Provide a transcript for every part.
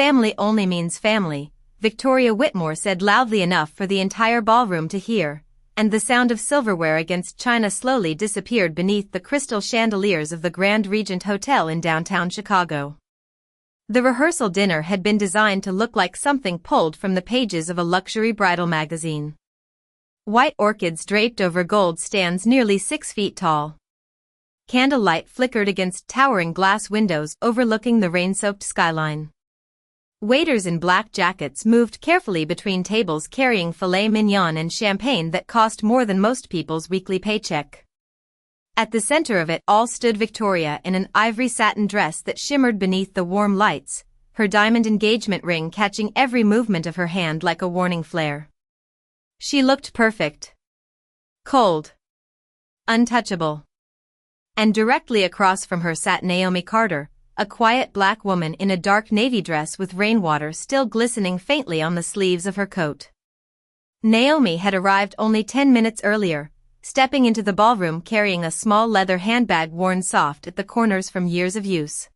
Family only means family, Victoria Whitmore said loudly enough for the entire ballroom to hear, and the sound of silverware against china slowly disappeared beneath the crystal chandeliers of the Grand Regent Hotel in downtown Chicago. The rehearsal dinner had been designed to look like something pulled from the pages of a luxury bridal magazine. White orchids draped over gold stands nearly 6 feet tall. Candlelight flickered against towering glass windows overlooking the rain-soaked skyline. Waiters in black jackets moved carefully between tables carrying filet mignon and champagne that cost more than most people's weekly paycheck. At the center of it all stood Victoria in an ivory satin dress that shimmered beneath the warm lights, her diamond engagement ring catching every movement of her hand like a warning flare. She looked perfect. Cold. Untouchable. And directly across from her sat Naomi Carter, a quiet black woman in a dark navy dress with rainwater still glistening faintly on the sleeves of her coat. Naomi had arrived only 10 minutes earlier, stepping into the ballroom carrying a small leather handbag worn soft at the corners from years of use.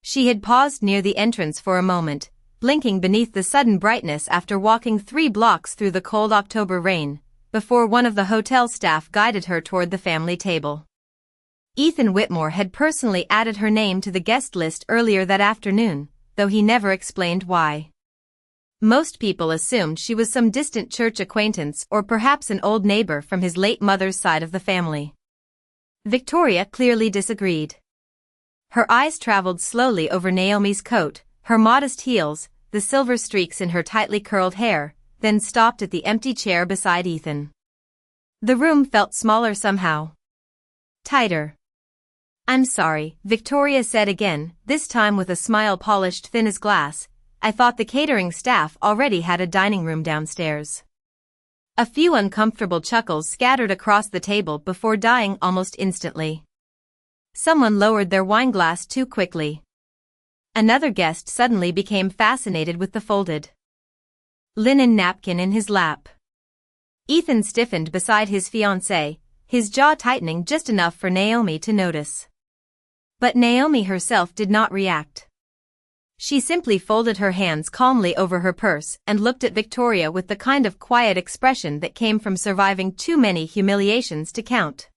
She had paused near the entrance for a moment, blinking beneath the sudden brightness after walking 3 blocks through the cold October rain, before one of the hotel staff guided her toward the family table. Ethan Whitmore had personally added her name to the guest list earlier that afternoon, though he never explained why. Most people assumed she was some distant church acquaintance or perhaps an old neighbor from his late mother's side of the family. Victoria clearly disagreed. Her eyes traveled slowly over Naomi's coat, her modest heels, the silver streaks in her tightly curled hair, then stopped at the empty chair beside Ethan. The room felt smaller somehow. Tighter. "I'm sorry," Victoria said again, this time with a smile polished thin as glass. "I thought the catering staff already had a dining room downstairs." A few uncomfortable chuckles scattered across the table before dying almost instantly. Someone lowered their wineglass too quickly. Another guest suddenly became fascinated with the folded linen napkin in his lap. Ethan stiffened beside his fiancée, his jaw tightening just enough for Naomi to notice. But Naomi herself did not react. She simply folded her hands calmly over her purse and looked at Victoria with the kind of quiet expression that came from surviving too many humiliations to count.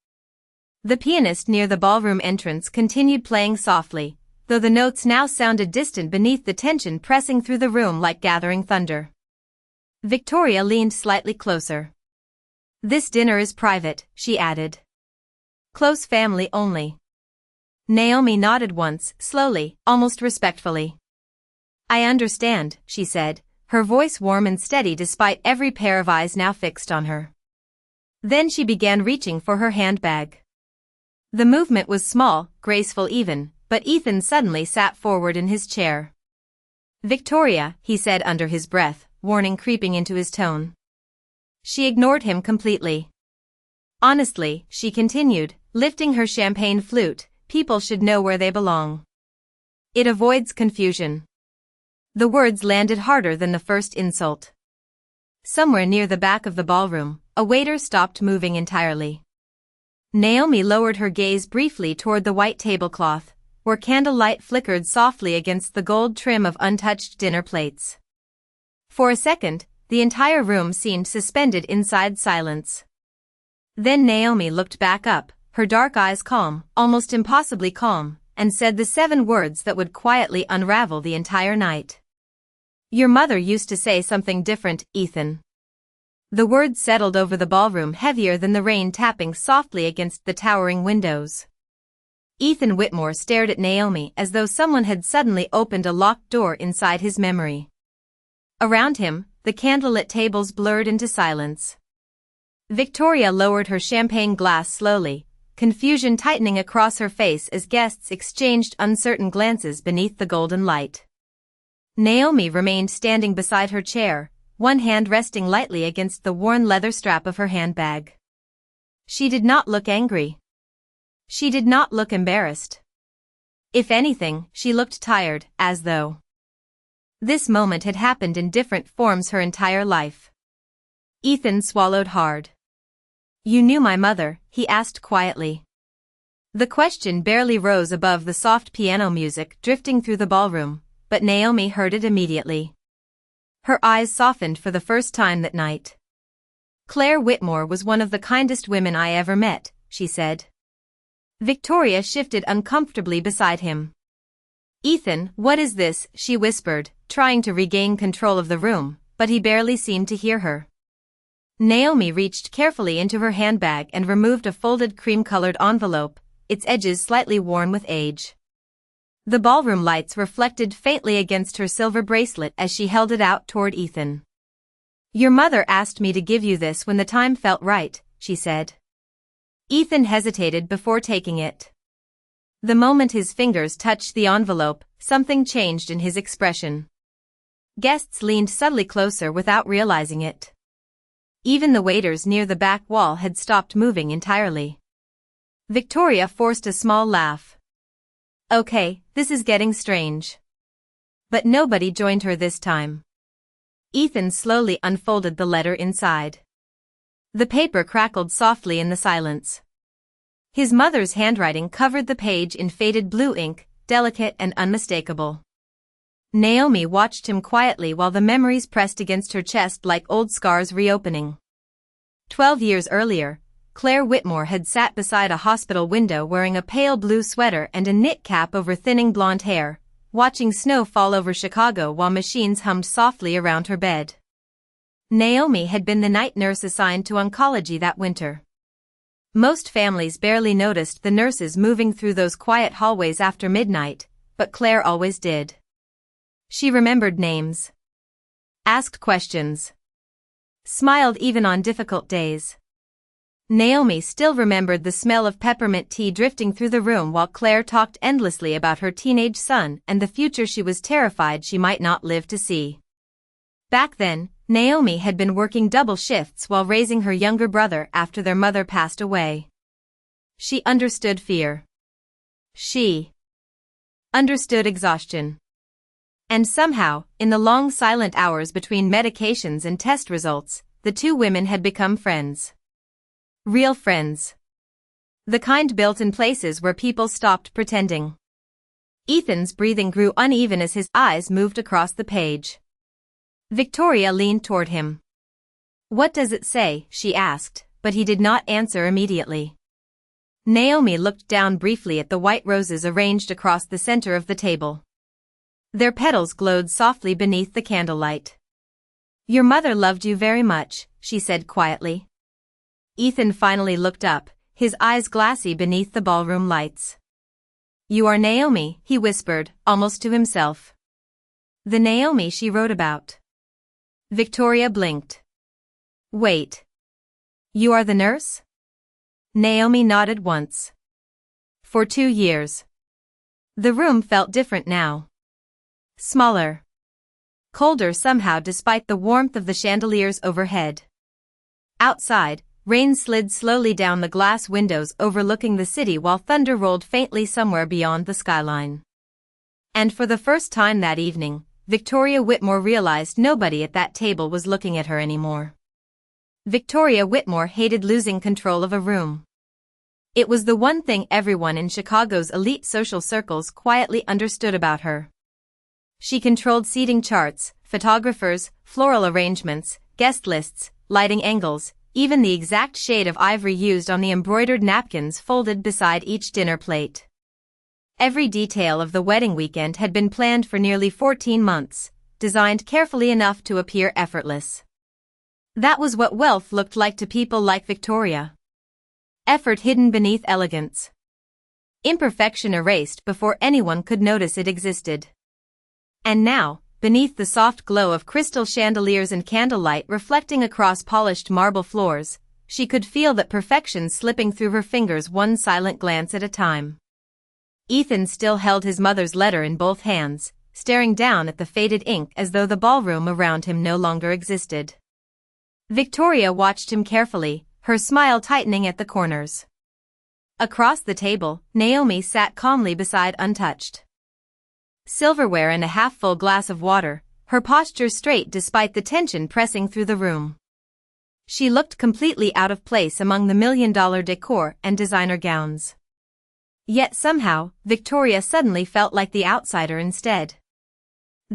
The pianist near the ballroom entrance continued playing softly, though the notes now sounded distant beneath the tension pressing through the room like gathering thunder. Victoria leaned slightly closer. "This dinner is private," she added. "Close family only." Naomi nodded once, slowly, almost respectfully. "I understand," she said, her voice warm and steady despite every pair of eyes now fixed on her. Then she began reaching for her handbag. The movement was small, graceful even, but Ethan suddenly sat forward in his chair. "Victoria," he said under his breath, warning creeping into his tone. She ignored him completely. "Honestly," she continued, lifting her champagne flute, "people should know where they belong. It avoids confusion." The words landed harder than the first insult. Somewhere near the back of the ballroom, a waiter stopped moving entirely. Naomi lowered her gaze briefly toward the white tablecloth, where candlelight flickered softly against the gold trim of untouched dinner plates. For a second, the entire room seemed suspended inside silence. Then Naomi looked back up, her dark eyes calm, almost impossibly calm, and said the 7 words that would quietly unravel the entire night. "Your mother used to say something different, Ethan." The words settled over the ballroom heavier than the rain tapping softly against the towering windows. Ethan Whitmore stared at Naomi as though someone had suddenly opened a locked door inside his memory. Around him, the candlelit tables blurred into silence. Victoria lowered her champagne glass slowly, confusion tightening across her face as guests exchanged uncertain glances beneath the golden light. Naomi remained standing beside her chair, one hand resting lightly against the worn leather strap of her handbag. She did not look angry. She did not look embarrassed. If anything, she looked tired, as though this moment had happened in different forms her entire life. Ethan swallowed hard. "You knew my mother?" he asked quietly. The question barely rose above the soft piano music drifting through the ballroom, but Naomi heard it immediately. Her eyes softened for the first time that night. "Claire Whitmore was one of the kindest women I ever met," she said. Victoria shifted uncomfortably beside him. "Ethan, what is this?" she whispered, trying to regain control of the room, but he barely seemed to hear her. Naomi reached carefully into her handbag and removed a folded cream-colored envelope, its edges slightly worn with age. The ballroom lights reflected faintly against her silver bracelet as she held it out toward Ethan. "Your mother asked me to give you this when the time felt right," she said. Ethan hesitated before taking it. The moment his fingers touched the envelope, something changed in his expression. Guests leaned subtly closer without realizing it. Even the waiters near the back wall had stopped moving entirely. Victoria forced a small laugh. "Okay, this is getting strange." But nobody joined her this time. Ethan slowly unfolded the letter inside. The paper crackled softly in the silence. His mother's handwriting covered the page in faded blue ink, delicate and unmistakable. Naomi watched him quietly while the memories pressed against her chest like old scars reopening. 12 years earlier, Claire Whitmore had sat beside a hospital window wearing a pale blue sweater and a knit cap over thinning blonde hair, watching snow fall over Chicago while machines hummed softly around her bed. Naomi had been the night nurse assigned to oncology that winter. Most families barely noticed the nurses moving through those quiet hallways after midnight, but Claire always did. She remembered names, asked questions, smiled even on difficult days. Naomi still remembered the smell of peppermint tea drifting through the room while Claire talked endlessly about her teenage son and the future she was terrified she might not live to see. Back then, Naomi had been working double shifts while raising her younger brother after their mother passed away. She understood fear. She understood exhaustion. And somehow, in the long silent hours between medications and test results, the two women had become friends. Real friends. The kind built in places where people stopped pretending. Ethan's breathing grew uneven as his eyes moved across the page. Victoria leaned toward him. "What does it say?" she asked, but he did not answer immediately. Naomi looked down briefly at the white roses arranged across the center of the table. Their petals glowed softly beneath the candlelight. "Your mother loved you very much," she said quietly. Ethan finally looked up, his eyes glassy beneath the ballroom lights. "You are Naomi," he whispered, almost to himself. "The Naomi she wrote about." Victoria blinked. "Wait. You are the nurse?" Naomi nodded once. "For 2 years." The room felt different now. Smaller. Colder somehow despite the warmth of the chandeliers overhead. Outside, rain slid slowly down the glass windows overlooking the city while thunder rolled faintly somewhere beyond the skyline. And for the first time that evening, Victoria Whitmore realized nobody at that table was looking at her anymore. Victoria Whitmore hated losing control of a room. It was the one thing everyone in Chicago's elite social circles quietly understood about her. She controlled seating charts, photographers, floral arrangements, guest lists, lighting angles, even the exact shade of ivory used on the embroidered napkins folded beside each dinner plate. Every detail of the wedding weekend had been planned for nearly 14 months, designed carefully enough to appear effortless. That was what wealth looked like to people like Victoria. Effort hidden beneath elegance. Imperfection erased before anyone could notice it existed. And now, beneath the soft glow of crystal chandeliers and candlelight reflecting across polished marble floors, she could feel that perfection slipping through her fingers one silent glance at a time. Ethan still held his mother's letter in both hands, staring down at the faded ink as though the ballroom around him no longer existed. Victoria watched him carefully, her smile tightening at the corners. Across the table, Naomi sat calmly beside untouched silverware and a half-full glass of water, her posture straight despite the tension pressing through the room. She looked completely out of place among the million-dollar decor and designer gowns. Yet somehow, Victoria suddenly felt like the outsider instead.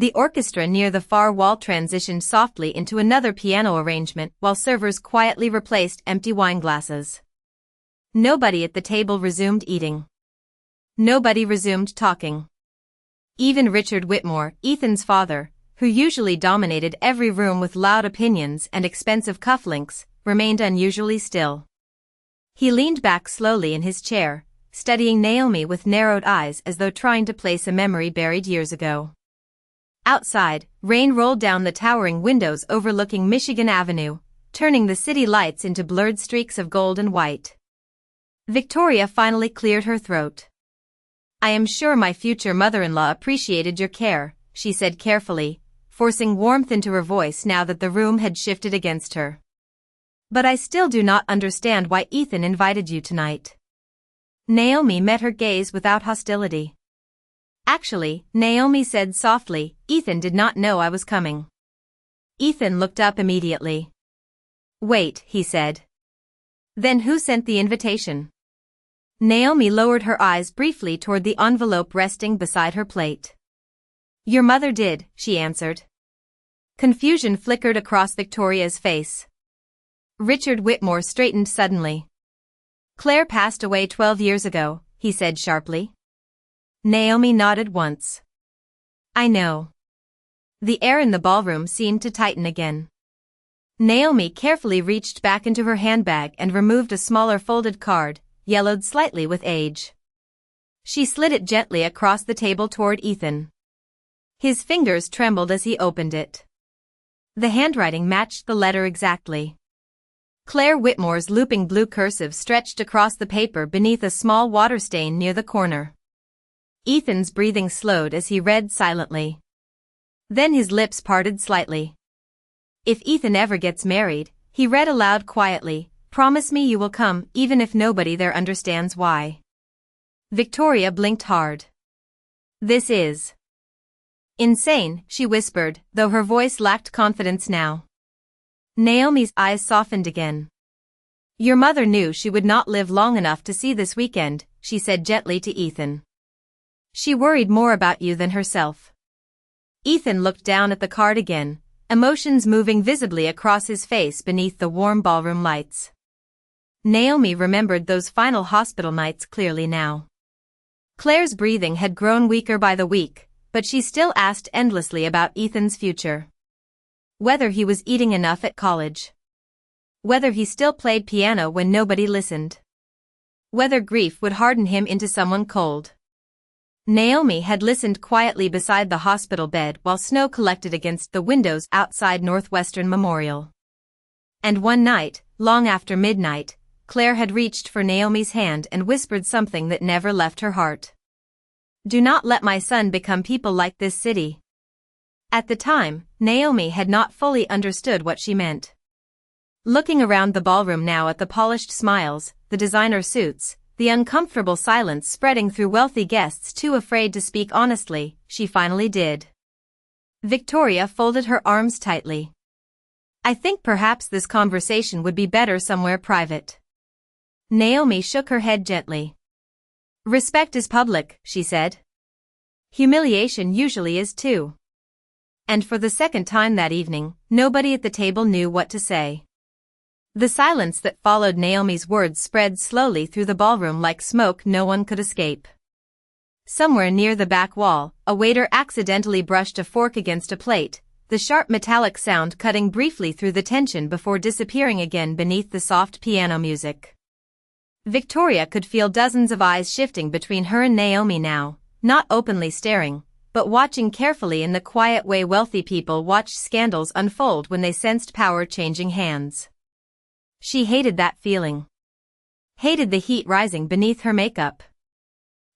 The orchestra near the far wall transitioned softly into another piano arrangement while servers quietly replaced empty wine glasses. Nobody at the table resumed eating. Nobody resumed talking. Even Richard Whitmore, Ethan's father, who usually dominated every room with loud opinions and expensive cufflinks, remained unusually still. He leaned back slowly in his chair, studying Naomi with narrowed eyes as though trying to place a memory buried years ago. Outside, rain rolled down the towering windows overlooking Michigan Avenue, turning the city lights into blurred streaks of gold and white. Victoria finally cleared her throat. "I am sure my future mother-in-law appreciated your care," she said carefully, forcing warmth into her voice now that the room had shifted against her. "But I still do not understand why Ethan invited you tonight." Naomi met her gaze without hostility. "Actually," Naomi said softly, "Ethan did not know I was coming." Ethan looked up immediately. "Wait," he said. "Then who sent the invitation?" Naomi lowered her eyes briefly toward the envelope resting beside her plate. "Your mother did," she answered. Confusion flickered across Victoria's face. Richard Whitmore straightened suddenly. "Claire passed away 12 years ago," he said sharply. Naomi nodded once. "I know." The air in the ballroom seemed to tighten again. Naomi carefully reached back into her handbag and removed a smaller folded card, yellowed slightly with age. She slid it gently across the table toward Ethan. His fingers trembled as he opened it. The handwriting matched the letter exactly. Claire Whitmore's looping blue cursive stretched across the paper beneath a small water stain near the corner. Ethan's breathing slowed as he read silently. Then his lips parted slightly. "If Ethan ever gets married," he read aloud quietly, "promise me you will come even if nobody there understands why." Victoria blinked hard. "This is insane," she whispered, though her voice lacked confidence now. Naomi's eyes softened again. "Your mother knew she would not live long enough to see this weekend," she said gently to Ethan. "She worried more about you than herself." Ethan looked down at the card again, emotions moving visibly across his face beneath the warm ballroom lights. Naomi remembered those final hospital nights clearly now. Claire's breathing had grown weaker by the week, but she still asked endlessly about Ethan's future. Whether he was eating enough at college. Whether he still played piano when nobody listened. Whether grief would harden him into someone cold. Naomi had listened quietly beside the hospital bed while snow collected against the windows outside Northwestern Memorial. And one night, long after midnight, Claire had reached for Naomi's hand and whispered something that never left her heart. "Do not let my son become people like this city." At the time, Naomi had not fully understood what she meant. Looking around the ballroom now at the polished smiles, the designer suits, the uncomfortable silence spreading through wealthy guests too afraid to speak honestly, she finally did. Victoria folded her arms tightly. "I think perhaps this conversation would be better somewhere private." Naomi shook her head gently. "Respect is public," she said. "Humiliation usually is too." And for the second time that evening, nobody at the table knew what to say. The silence that followed Naomi's words spread slowly through the ballroom like smoke no one could escape. Somewhere near the back wall, a waiter accidentally brushed a fork against a plate, the sharp metallic sound cutting briefly through the tension before disappearing again beneath the soft piano music. Victoria could feel dozens of eyes shifting between her and Naomi now, not openly staring, but watching carefully in the quiet way wealthy people watch scandals unfold when they sensed power changing hands. She hated that feeling. Hated the heat rising beneath her makeup.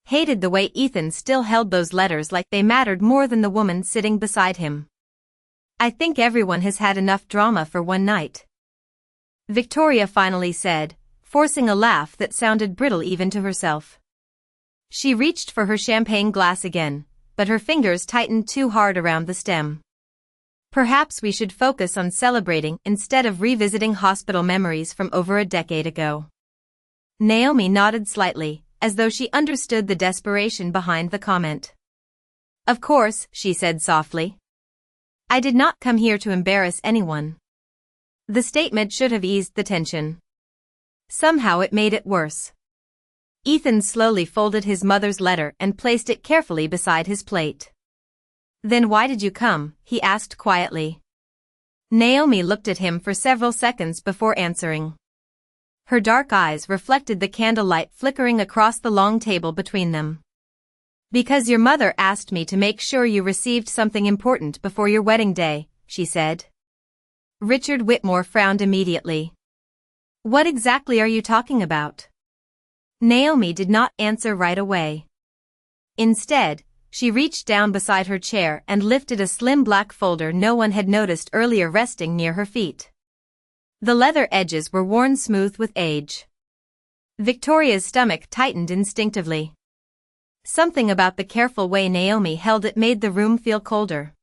Hated the way Ethan still held those letters like they mattered more than the woman sitting beside him. "I think everyone has had enough drama for one night," Victoria finally said, forcing a laugh that sounded brittle even to herself. She reached for her champagne glass again, but her fingers tightened too hard around the stem. "Perhaps we should focus on celebrating instead of revisiting hospital memories from over a decade ago." Naomi nodded slightly, as though she understood the desperation behind the comment. Of course, she said softly. I did not come here to embarrass anyone. The statement should have eased the tension. Somehow it made it worse. Ethan slowly folded his mother's letter and placed it carefully beside his plate. Then why did you come? He asked quietly. Naomi looked at him for several seconds before answering. Her dark eyes reflected the candlelight flickering across the long table between them. Because your mother asked me to make sure you received something important before your wedding day, she said. Richard Whitmore frowned immediately. What exactly are you talking about? Naomi did not answer right away. Instead, she reached down beside her chair and lifted a slim black folder no one had noticed earlier resting near her feet. The leather edges were worn smooth with age. Victoria's stomach tightened instinctively. Something about the careful way Naomi held it made the room feel colder.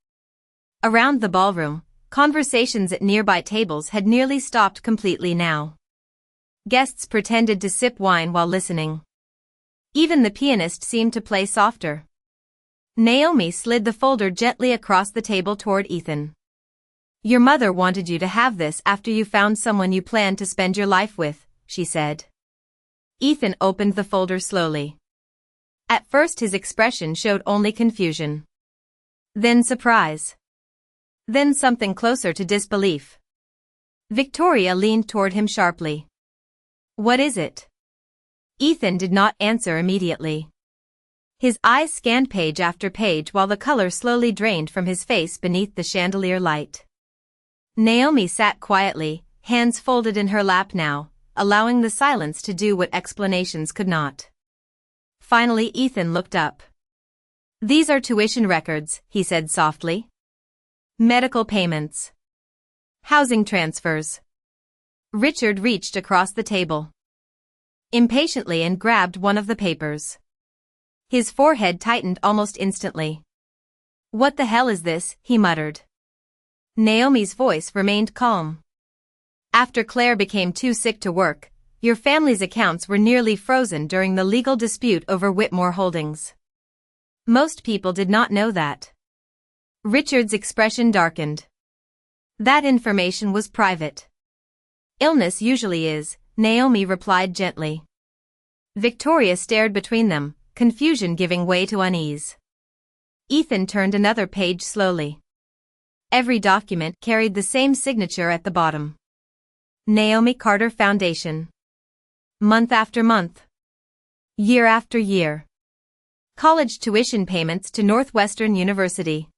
Around the ballroom, conversations at nearby tables had nearly stopped completely now. Guests pretended to sip wine while listening. Even the pianist seemed to play softer. Naomi slid the folder gently across the table toward Ethan. Your mother wanted you to have this after you found someone you planned to spend your life with, she said. Ethan opened the folder slowly. At first his expression showed only confusion. Then surprise. Then something closer to disbelief. Victoria leaned toward him sharply. What is it? Ethan did not answer immediately. His eyes scanned page after page while the color slowly drained from his face beneath the chandelier light. Naomi sat quietly, hands folded in her lap now, allowing the silence to do what explanations could not. Finally Ethan looked up. These are tuition records, he said softly. Medical payments. Housing transfers. Richard reached across the table impatiently and grabbed one of the papers. His forehead tightened almost instantly. What the hell is this? He muttered. Naomi's voice remained calm. After Claire became too sick to work, your family's accounts were nearly frozen during the legal dispute over Whitmore Holdings. Most people did not know that. Richard's expression darkened. That information was private. Illness usually is, Naomi replied gently. Victoria stared between them, confusion giving way to unease. Ethan turned another page slowly. Every document carried the same signature at the bottom. Naomi Carter Foundation. Month after month. Year after year. College tuition payments to Northwestern University.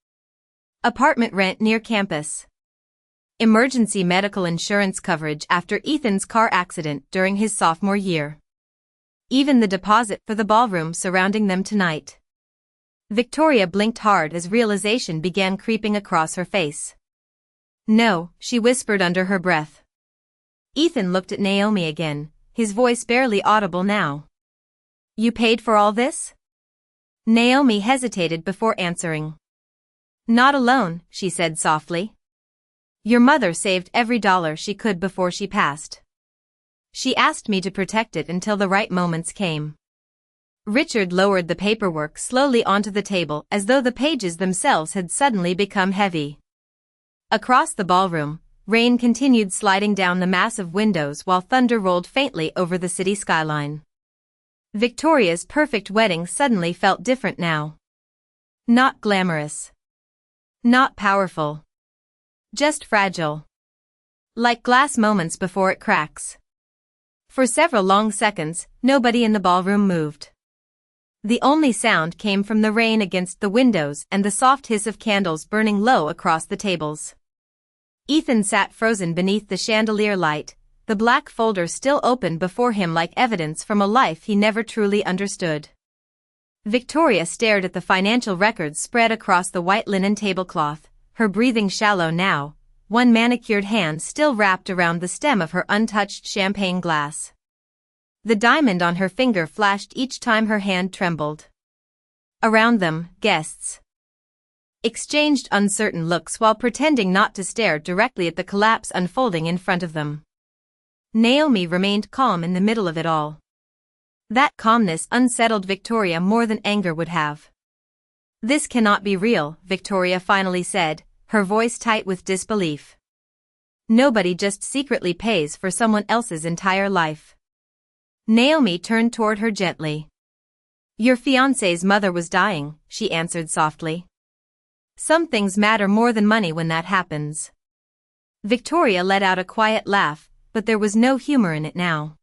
Apartment rent near campus. Emergency medical insurance coverage after Ethan's car accident during his sophomore year. Even the deposit for the ballroom surrounding them tonight. Victoria blinked hard as realization began creeping across her face. No, she whispered under her breath. Ethan looked at Naomi again, his voice barely audible now. You paid for all this? Naomi hesitated before answering. Not alone, she said softly. Your mother saved every dollar she could before she passed. She asked me to protect it until the right moments came. Richard lowered the paperwork slowly onto the table as though the pages themselves had suddenly become heavy. Across the ballroom, rain continued sliding down the massive windows while thunder rolled faintly over the city skyline. Victoria's perfect wedding suddenly felt different now. Not glamorous. Not powerful. Just fragile. Like glass moments before it cracks. For several long seconds, nobody in the ballroom moved. The only sound came from the rain against the windows and the soft hiss of candles burning low across the tables. Ethan sat frozen beneath the chandelier light, the black folder still open before him like evidence from a life he never truly understood. Victoria stared at the financial records spread across the white linen tablecloth, her breathing shallow now, one manicured hand still wrapped around the stem of her untouched champagne glass. The diamond on her finger flashed each time her hand trembled. Around them, guests exchanged uncertain looks while pretending not to stare directly at the collapse unfolding in front of them. Naomi remained calm in the middle of it all. That calmness unsettled Victoria more than anger would have. "This cannot be real," Victoria finally said, her voice tight with disbelief. "Nobody just secretly pays for someone else's entire life." Naomi turned toward her gently. "Your fiancé's mother was dying," she answered softly. "Some things matter more than money when that happens." Victoria let out a quiet laugh, but there was no humor in it now.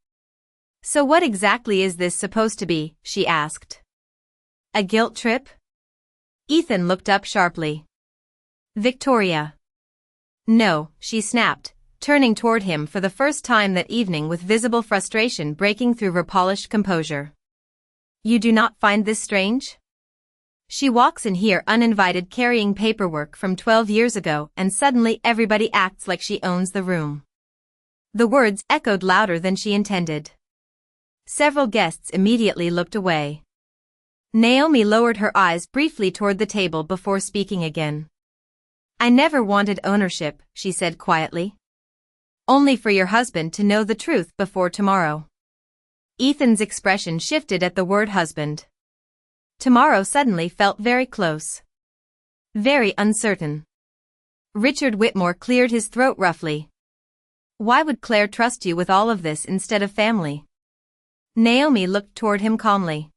"So what exactly is this supposed to be?" she asked. "A guilt trip?" Ethan looked up sharply. "Victoria." "No," she snapped, turning toward him for the first time that evening with visible frustration breaking through her polished composure. "You do not find this strange? She walks in here uninvited carrying paperwork from 12 years ago and suddenly everybody acts like she owns the room." The words echoed louder than she intended. Several guests immediately looked away. Naomi lowered her eyes briefly toward the table before speaking again. "I never wanted ownership," she said quietly. "Only for your husband to know the truth before tomorrow." Ethan's expression shifted at the word husband. Tomorrow suddenly felt very close. Very uncertain. Richard Whitmore cleared his throat roughly. "Why would Claire trust you with all of this instead of family?" Naomi looked toward him calmly.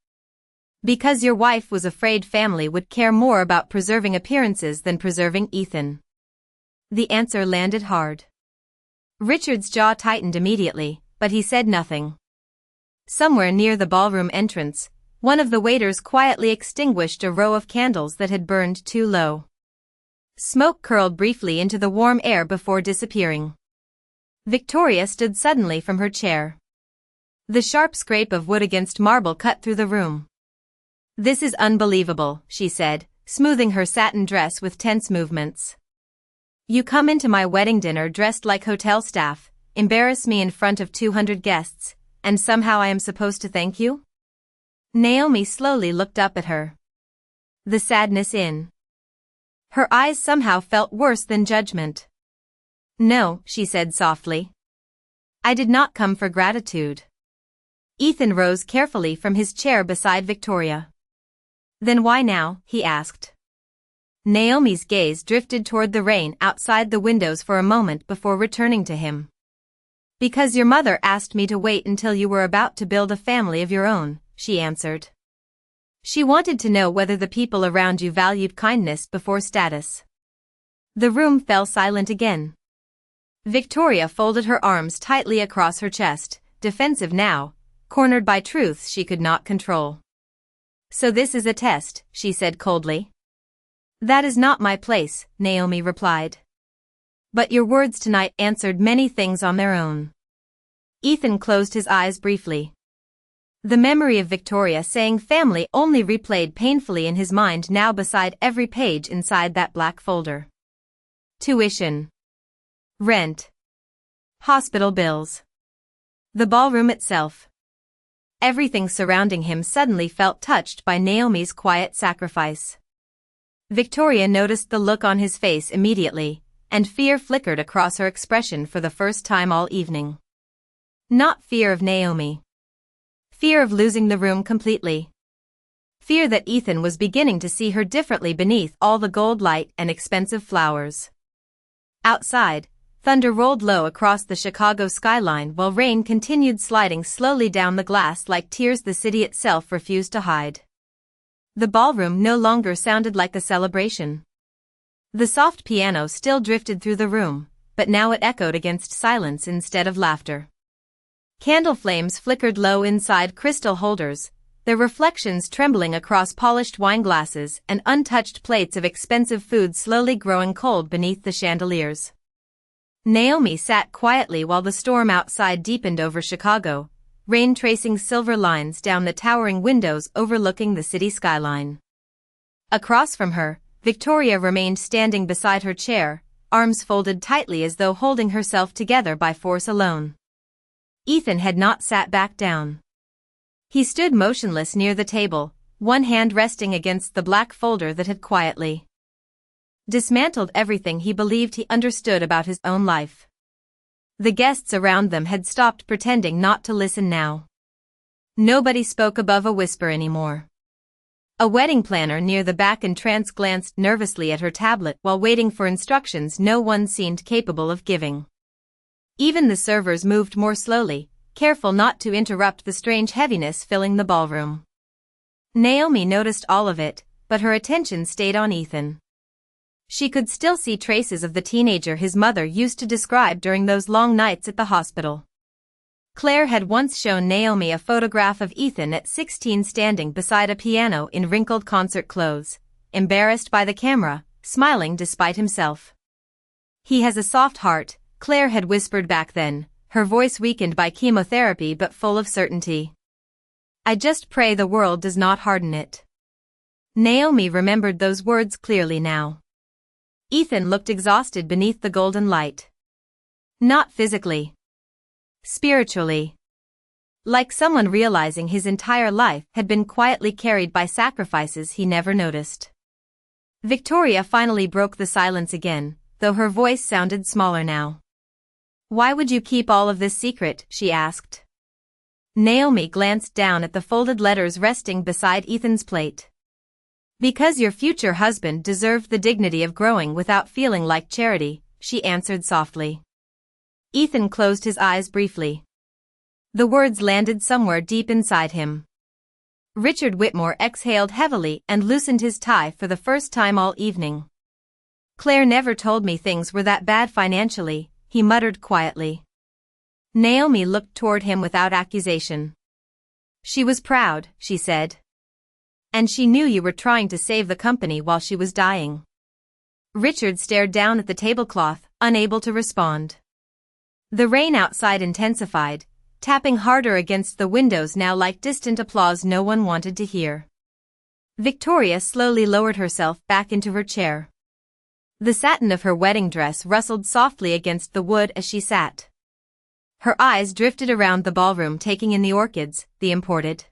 "Because your wife was afraid family would care more about preserving appearances than preserving Ethan." The answer landed hard. Richard's jaw tightened immediately, but he said nothing. Somewhere near the ballroom entrance, one of the waiters quietly extinguished a row of candles that had burned too low. Smoke curled briefly into the warm air before disappearing. Victoria stood suddenly from her chair. The sharp scrape of wood against marble cut through the room. "This is unbelievable," she said, smoothing her satin dress with tense movements. "You come into my wedding dinner dressed like hotel staff, embarrass me in front of 200 guests, and somehow I am supposed to thank you?" Naomi slowly looked up at her. The sadness in her eyes somehow felt worse than judgment. "No," she said softly. "I did not come for gratitude." Ethan rose carefully from his chair beside Victoria. "Then why now?" he asked. Naomi's gaze drifted toward the rain outside the windows for a moment before returning to him. "Because your mother asked me to wait until you were about to build a family of your own," she answered. "She wanted to know whether the people around you valued kindness before status." The room fell silent again. Victoria folded her arms tightly across her chest, defensive now, cornered by truths she could not control. "So this is a test," she said coldly. "That is not my place," Naomi replied. "But your words tonight answered many things on their own." Ethan closed his eyes briefly. The memory of Victoria saying family only replayed painfully in his mind now beside every page inside that black folder. Tuition. Rent. Hospital bills. The ballroom itself. Everything surrounding him suddenly felt touched by Naomi's quiet sacrifice. Victoria noticed the look on his face immediately, and fear flickered across her expression for the first time all evening. Not fear of Naomi. Fear of losing the room completely. Fear that Ethan was beginning to see her differently beneath all the gold light and expensive flowers. Outside, thunder rolled low across the Chicago skyline while rain continued sliding slowly down the glass like tears the city itself refused to hide. The ballroom no longer sounded like a celebration. The soft piano still drifted through the room, but now it echoed against silence instead of laughter. Candle flames flickered low inside crystal holders, their reflections trembling across polished wine glasses and untouched plates of expensive food slowly growing cold beneath the chandeliers. Naomi sat quietly while the storm outside deepened over Chicago, rain tracing silver lines down the towering windows overlooking the city skyline. Across from her, Victoria remained standing beside her chair, arms folded tightly as though holding herself together by force alone. Ethan had not sat back down. He stood motionless near the table, one hand resting against the black folder that had quietly dismantled everything he believed he understood about his own life. The guests around them had stopped pretending not to listen now. Nobody spoke above a whisper anymore. A wedding planner near the back entrance glanced nervously at her tablet while waiting for instructions no one seemed capable of giving. Even the servers moved more slowly, careful not to interrupt the strange heaviness filling the ballroom. Naomi noticed all of it, but her attention stayed on Ethan. She could still see traces of the teenager his mother used to describe during those long nights at the hospital. Claire had once shown Naomi a photograph of Ethan at 16 standing beside a piano in wrinkled concert clothes, embarrassed by the camera, smiling despite himself. "He has a soft heart," Claire had whispered back then, her voice weakened by chemotherapy but full of certainty. "I just pray the world does not harden it." Naomi remembered those words clearly now. Ethan looked exhausted beneath the golden light. Not physically. Spiritually. Like someone realizing his entire life had been quietly carried by sacrifices he never noticed. Victoria finally broke the silence again, though her voice sounded smaller now. "Why would you keep all of this secret?" she asked. Naomi glanced down at the folded letters resting beside Ethan's plate. "Because your future husband deserved the dignity of growing without feeling like charity," she answered softly. Ethan closed his eyes briefly. The words landed somewhere deep inside him. Richard Whitmore exhaled heavily and loosened his tie for the first time all evening. "Claire never told me things were that bad financially," he muttered quietly. Naomi looked toward him without accusation. "She was proud," she said. "And she knew you were trying to save the company while she was dying." Richard stared down at the tablecloth, unable to respond. The rain outside intensified, tapping harder against the windows now like distant applause no one wanted to hear. Victoria slowly lowered herself back into her chair. The satin of her wedding dress rustled softly against the wood as she sat. Her eyes drifted around the ballroom, taking in the orchids, the imported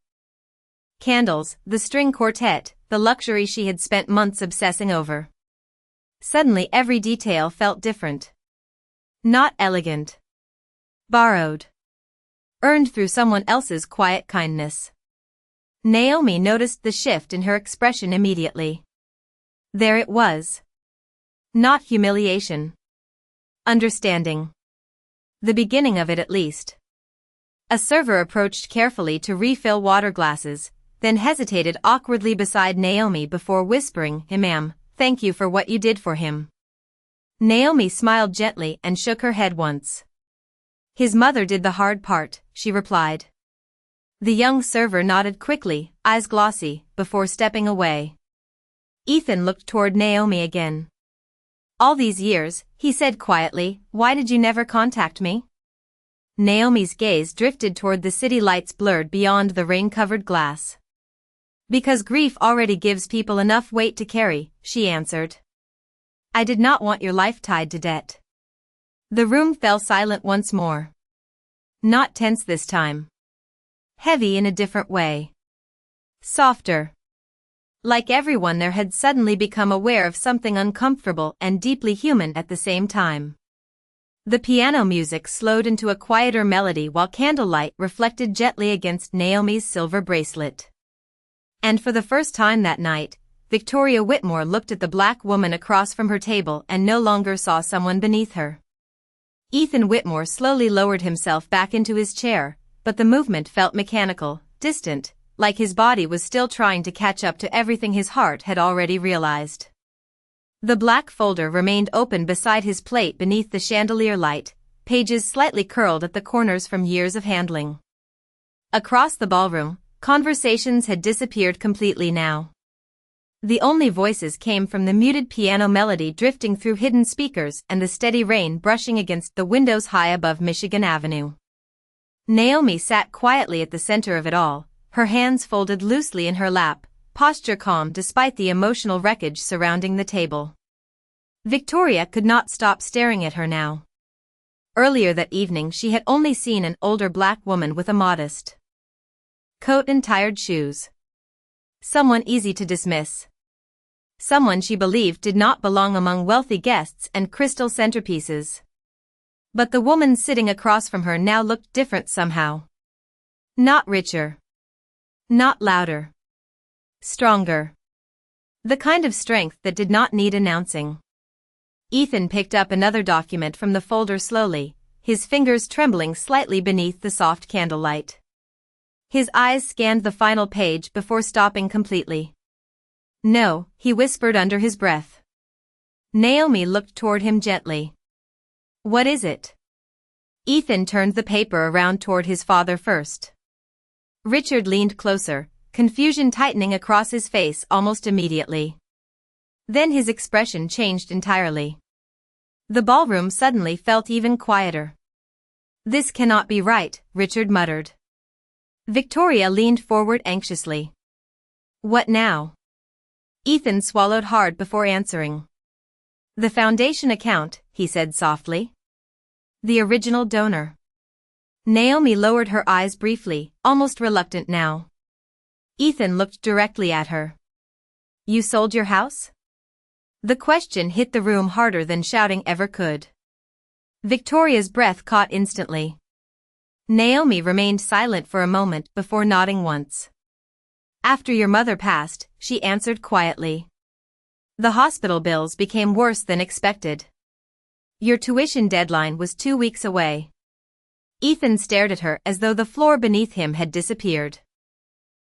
candles, the string quartet, the luxury she had spent months obsessing over. Suddenly every detail felt different. Not elegant. Borrowed. Earned through someone else's quiet kindness. Naomi noticed the shift in her expression immediately. There it was. Not humiliation. Understanding. The beginning of it at least. A server approached carefully to refill water glasses, then hesitated awkwardly beside Naomi before whispering, "Hey ma'am, thank you for what you did for him." Naomi smiled gently and shook her head once. "His mother did the hard part," she replied. The young server nodded quickly, eyes glossy, before stepping away. Ethan looked toward Naomi again. "All these years," he said quietly, "why did you never contact me?" Naomi's gaze drifted toward the city lights blurred beyond the rain-covered glass. "Because grief already gives people enough weight to carry," she answered. "I did not want your life tied to debt." The room fell silent once more. Not tense this time. Heavy in a different way. Softer. Like everyone there had suddenly become aware of something uncomfortable and deeply human at the same time. The piano music slowed into a quieter melody while candlelight reflected gently against Naomi's silver bracelet. And for the first time that night, Victoria Whitmore looked at the black woman across from her table and no longer saw someone beneath her. Ethan Whitmore slowly lowered himself back into his chair, but the movement felt mechanical, distant, like his body was still trying to catch up to everything his heart had already realized. The black folder remained open beside his plate beneath the chandelier light, pages slightly curled at the corners from years of handling. Across the ballroom, conversations had disappeared completely now. The only voices came from the muted piano melody drifting through hidden speakers and the steady rain brushing against the windows high above Michigan Avenue. Naomi sat quietly at the center of it all, her hands folded loosely in her lap, posture calm despite the emotional wreckage surrounding the table. Victoria could not stop staring at her now. Earlier that evening she had only seen an older black woman with a modest coat and tired shoes. Someone easy to dismiss. Someone she believed did not belong among wealthy guests and crystal centerpieces. But the woman sitting across from her now looked different somehow. Not richer. Not louder. Stronger. The kind of strength that did not need announcing. Ethan picked up another document from the folder slowly, his fingers trembling slightly beneath the soft candlelight. His eyes scanned the final page before stopping completely. No, he whispered under his breath. Naomi looked toward him gently. What is it? Ethan turned the paper around toward his father first. Richard leaned closer, confusion tightening across his face almost immediately. Then his expression changed entirely. The ballroom suddenly felt even quieter. This cannot be right, Richard muttered. Victoria leaned forward anxiously. What now? Ethan swallowed hard before answering. The foundation account, he said softly. The original donor. Naomi lowered her eyes briefly, almost reluctant now. Ethan looked directly at her. You sold your house? The question hit the room harder than shouting ever could. Victoria's breath caught instantly. Naomi remained silent for a moment before nodding once. After your mother passed, she answered quietly. The hospital bills became worse than expected. Your tuition deadline was 2 weeks away. Ethan stared at her as though the floor beneath him had disappeared.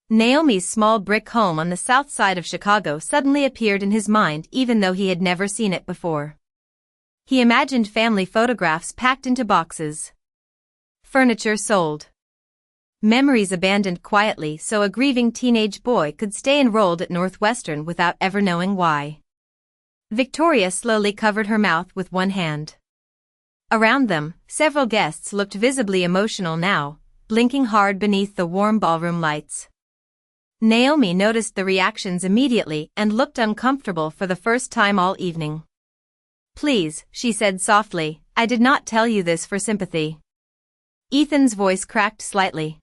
Naomi's small brick home on the south side of Chicago suddenly appeared in his mind even though he had never seen it before. He imagined family photographs packed into boxes. Furniture sold. Memories abandoned quietly so a grieving teenage boy could stay enrolled at Northwestern without ever knowing why. Victoria slowly covered her mouth with one hand. Around them, several guests looked visibly emotional now, blinking hard beneath the warm ballroom lights. Naomi noticed the reactions immediately and looked uncomfortable for the first time all evening. Please, she said softly, I did not tell you this for sympathy. Ethan's voice cracked slightly.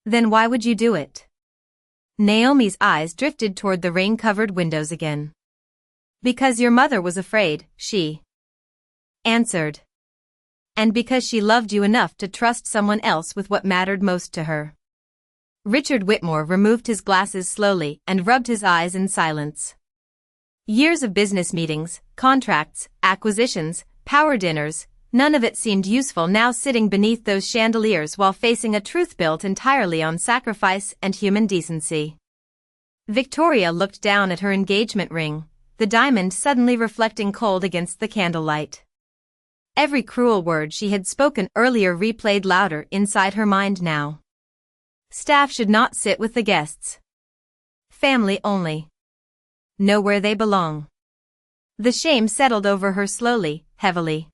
Then why would you do it? Naomi's eyes drifted toward the rain-covered windows again. Because your mother was afraid, she answered. And because she loved you enough to trust someone else with what mattered most to her. Richard Whitmore removed his glasses slowly and rubbed his eyes in silence. Years of business meetings, contracts, acquisitions, power dinners, none of it seemed useful now sitting beneath those chandeliers while facing a truth built entirely on sacrifice and human decency. Victoria looked down at her engagement ring, the diamond suddenly reflecting cold against the candlelight. Every cruel word she had spoken earlier replayed louder inside her mind now. Staff should not sit with the guests. Family only. Know where they belong. The shame settled over her slowly, heavily.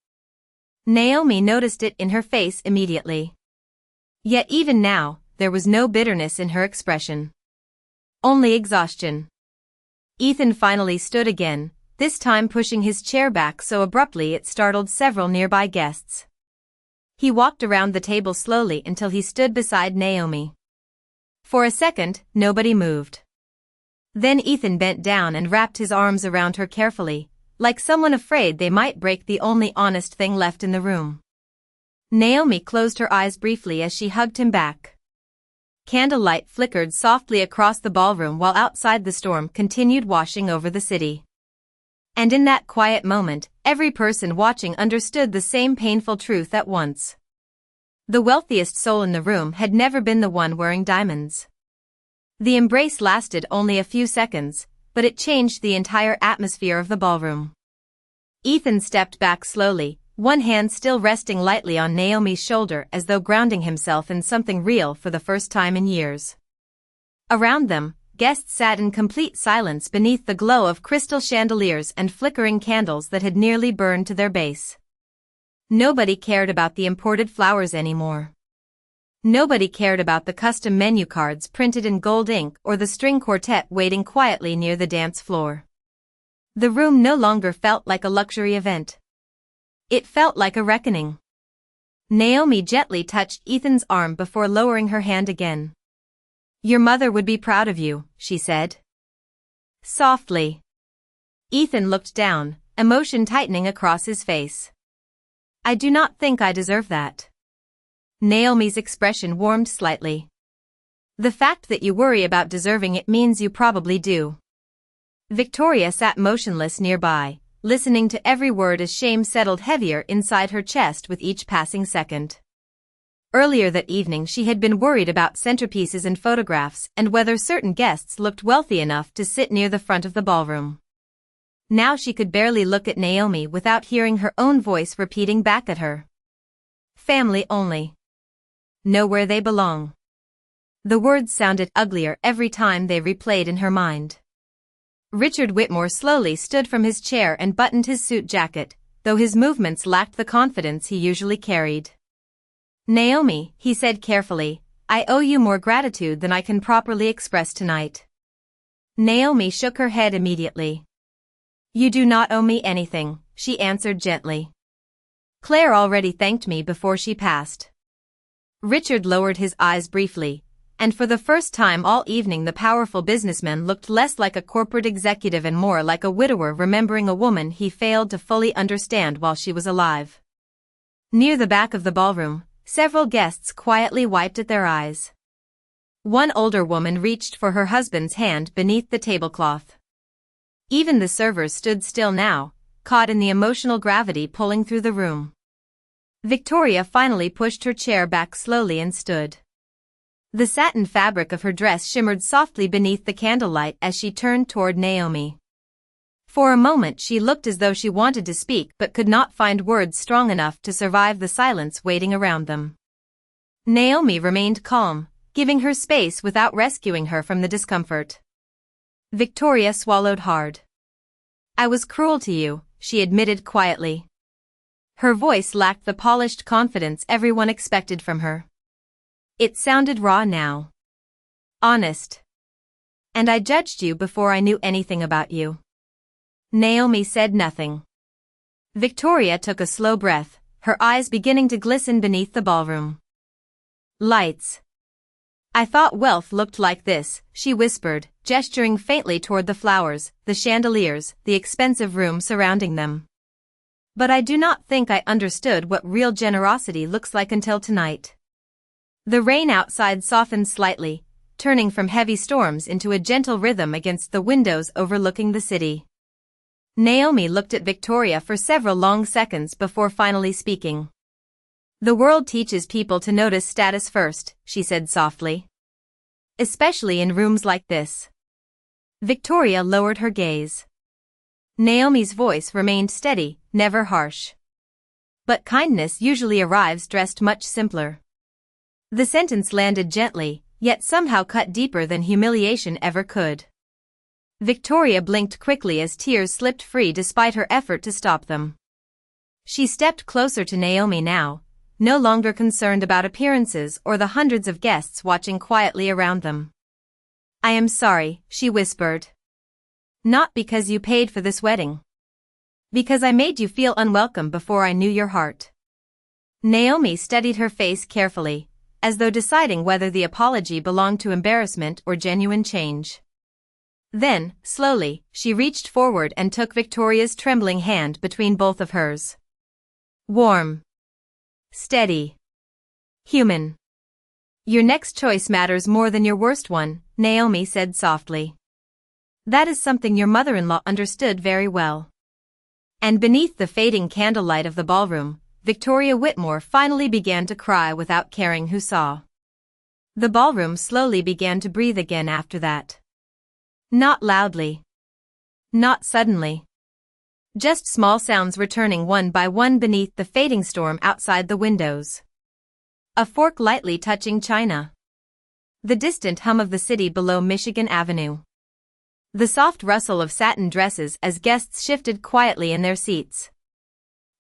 Naomi noticed it in her face immediately. Yet even now, there was no bitterness in her expression. Only exhaustion. Ethan finally stood again, this time pushing his chair back so abruptly it startled several nearby guests. He walked around the table slowly until he stood beside Naomi. For a second, nobody moved. Then Ethan bent down and wrapped his arms around her carefully, like someone afraid they might break the only honest thing left in the room. Naomi closed her eyes briefly as she hugged him back. Candlelight flickered softly across the ballroom while outside the storm continued washing over the city. And in that quiet moment, every person watching understood the same painful truth at once. The wealthiest soul in the room had never been the one wearing diamonds. The embrace lasted only a few seconds, but it changed the entire atmosphere of the ballroom. Ethan stepped back slowly, one hand still resting lightly on Naomi's shoulder as though grounding himself in something real for the first time in years. Around them, guests sat in complete silence beneath the glow of crystal chandeliers and flickering candles that had nearly burned to their base. Nobody cared about the imported flowers anymore. Nobody cared about the custom menu cards printed in gold ink or the string quartet waiting quietly near the dance floor. The room no longer felt like a luxury event. It felt like a reckoning. Naomi gently touched Ethan's arm before lowering her hand again. Your mother would be proud of you, she said. Softly. Ethan looked down, emotion tightening across his face. I do not think I deserve that. Naomi's expression warmed slightly. The fact that you worry about deserving it means you probably do. Victoria sat motionless nearby, listening to every word as shame settled heavier inside her chest with each passing second. Earlier that evening she had been worried about centerpieces and photographs and whether certain guests looked wealthy enough to sit near the front of the ballroom. Now she could barely look at Naomi without hearing her own voice repeating back at her. Family only. Know where they belong. The words sounded uglier every time they replayed in her mind. Richard Whitmore slowly stood from his chair and buttoned his suit jacket, though his movements lacked the confidence he usually carried. Naomi, he said carefully, I owe you more gratitude than I can properly express tonight. Naomi shook her head immediately. You do not owe me anything, she answered gently. Claire already thanked me before she passed. Richard lowered his eyes briefly, and for the first time all evening the powerful businessman looked less like a corporate executive and more like a widower remembering a woman he failed to fully understand while she was alive. Near the back of the ballroom, several guests quietly wiped at their eyes. One older woman reached for her husband's hand beneath the tablecloth. Even the servers stood still now, caught in the emotional gravity pulling through the room. Victoria finally pushed her chair back slowly and stood. The satin fabric of her dress shimmered softly beneath the candlelight as she turned toward Naomi. For a moment she looked as though she wanted to speak but could not find words strong enough to survive the silence waiting around them. Naomi remained calm, giving her space without rescuing her from the discomfort. Victoria swallowed hard. I was cruel to you, she admitted quietly. Her voice lacked the polished confidence everyone expected from her. It sounded raw now. Honest. And I judged you before I knew anything about you. Naomi said nothing. Victoria took a slow breath, her eyes beginning to glisten beneath the ballroom. Lights. I thought wealth looked like this, she whispered, gesturing faintly toward the flowers, the chandeliers, the expensive room surrounding them. But I do not think I understood what real generosity looks like until tonight. The rain outside softened slightly, turning from heavy storms into a gentle rhythm against the windows overlooking the city. Naomi looked at Victoria for several long seconds before finally speaking. The world teaches people to notice status first, she said softly. Especially in rooms like this. Victoria lowered her gaze. Naomi's voice remained steady, never harsh. But kindness usually arrives dressed much simpler. The sentence landed gently, yet somehow cut deeper than humiliation ever could. Victoria blinked quickly as tears slipped free despite her effort to stop them. She stepped closer to Naomi now, no longer concerned about appearances or the hundreds of guests watching quietly around them. I am sorry, she whispered. Not because you paid for this wedding. Because I made you feel unwelcome before I knew your heart. Naomi studied her face carefully, as though deciding whether the apology belonged to embarrassment or genuine change. Then, slowly, she reached forward and took Victoria's trembling hand between both of hers. Warm. Steady. Human. Your next choice matters more than your worst one, Naomi said softly. That is something your mother-in-law understood very well. And beneath the fading candlelight of the ballroom, Victoria Whitmore finally began to cry without caring who saw. The ballroom slowly began to breathe again after that. Not loudly. Not suddenly. Just small sounds returning one by one beneath the fading storm outside the windows. A fork lightly touching china. The distant hum of the city below Michigan Avenue. The soft rustle of satin dresses as guests shifted quietly in their seats.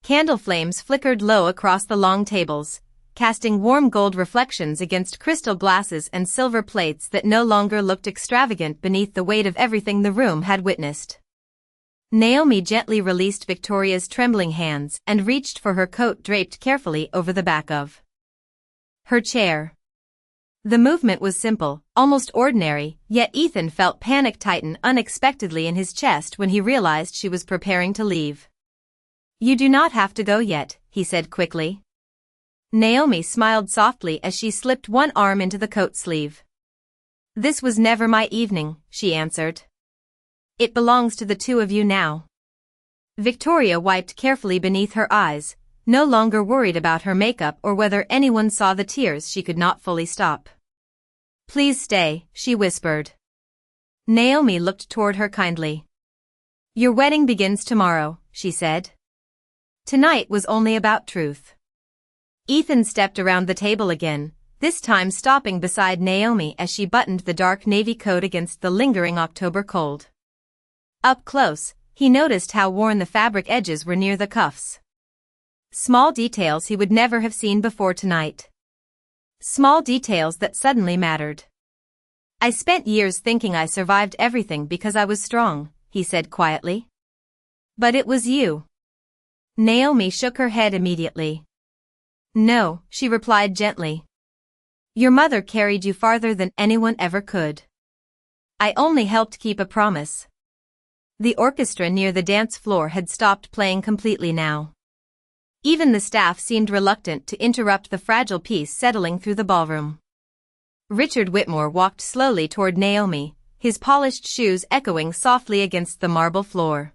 Candle flames flickered low across the long tables, casting warm gold reflections against crystal glasses and silver plates that no longer looked extravagant beneath the weight of everything the room had witnessed. Naomi gently released Victoria's trembling hands and reached for her coat draped carefully over the back of her chair. The movement was simple, almost ordinary, yet Ethan felt panic tighten unexpectedly in his chest when he realized she was preparing to leave. You do not have to go yet, he said quickly. Naomi smiled softly as she slipped one arm into the coat sleeve. "This was never my evening," she answered. "It belongs to the two of you now." Victoria wiped carefully beneath her eyes, no longer worried about her makeup or whether anyone saw the tears she could not fully stop. "Please stay," she whispered. Naomi looked toward her kindly. "Your wedding begins tomorrow," she said. Tonight was only about truth. Ethan stepped around the table again, this time stopping beside Naomi as she buttoned the dark navy coat against the lingering October cold. Up close, he noticed how worn the fabric edges were near the cuffs. Small details he would never have seen before tonight. Small details that suddenly mattered. "I spent years thinking I survived everything because I was strong," he said quietly. "But it was you." Naomi shook her head immediately. "No," she replied gently. "Your mother carried you farther than anyone ever could. I only helped keep a promise." The orchestra near the dance floor had stopped playing completely now. Even the staff seemed reluctant to interrupt the fragile piece settling through the ballroom. Richard Whitmore walked slowly toward Naomi, his polished shoes echoing softly against the marble floor.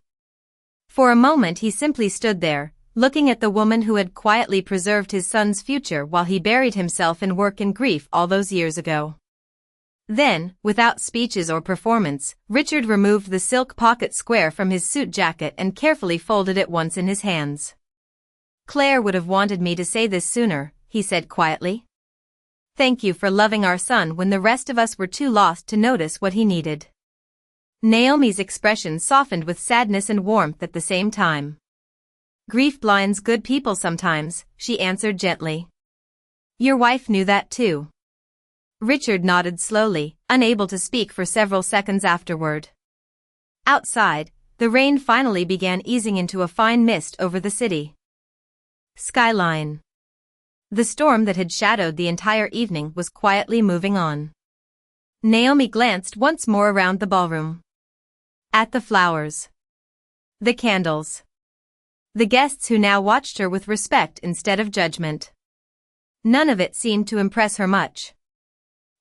For a moment he simply stood there, looking at the woman who had quietly preserved his son's future while he buried himself in work and grief all those years ago. Then, without speeches or performance, Richard removed the silk pocket square from his suit jacket and carefully folded it once in his hands. "Claire would have wanted me to say this sooner," he said quietly. "Thank you for loving our son when the rest of us were too lost to notice what he needed." Naomi's expression softened with sadness and warmth at the same time. "Grief blinds good people sometimes," she answered gently. "Your wife knew that too." Richard nodded slowly, unable to speak for several seconds afterward. Outside, the rain finally began easing into a fine mist over the city. Skyline. The storm that had shadowed the entire evening was quietly moving on. Naomi glanced once more around the ballroom. At the flowers. The candles. The guests who now watched her with respect instead of judgment. None of it seemed to impress her much.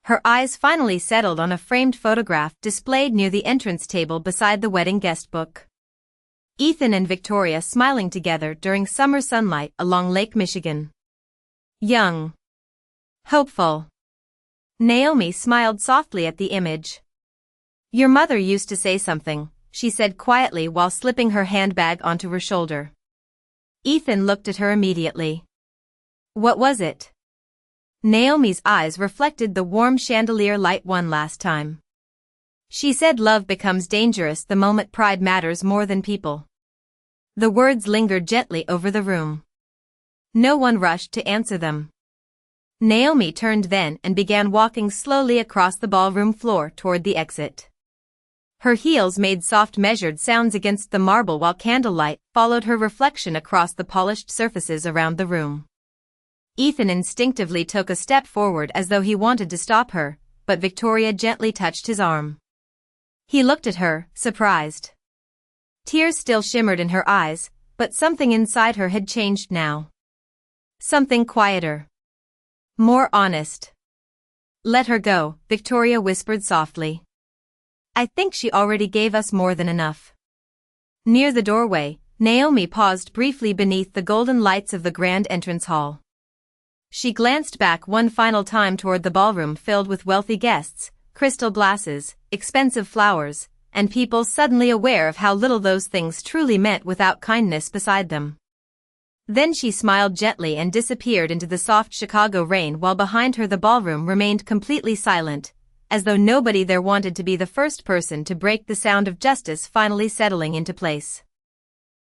Her eyes finally settled on a framed photograph displayed near the entrance table beside the wedding guest book. Ethan and Victoria smiling together during summer sunlight along Lake Michigan. Young. Hopeful. Naomi smiled softly at the image. "Your mother used to say something," she said quietly while slipping her handbag onto her shoulder. Ethan looked at her immediately. "What was it?" Naomi's eyes reflected the warm chandelier light one last time. "She said love becomes dangerous the moment pride matters more than people." The words lingered gently over the room. No one rushed to answer them. Naomi turned then and began walking slowly across the ballroom floor toward the exit. Her heels made soft measured sounds against the marble while candlelight followed her reflection across the polished surfaces around the room. Ethan instinctively took a step forward as though he wanted to stop her, but Victoria gently touched his arm. He looked at her, surprised. Tears still shimmered in her eyes, but something inside her had changed now. Something quieter. More honest. "Let her go," Victoria whispered softly. "I think she already gave us more than enough." Near the doorway, Naomi paused briefly beneath the golden lights of the grand entrance hall. She glanced back one final time toward the ballroom filled with wealthy guests, crystal glasses, expensive flowers, and people suddenly aware of how little those things truly meant without kindness beside them. Then she smiled gently and disappeared into the soft Chicago rain while behind her the ballroom remained completely silent, as though nobody there wanted to be the first person to break the sound of justice finally settling into place.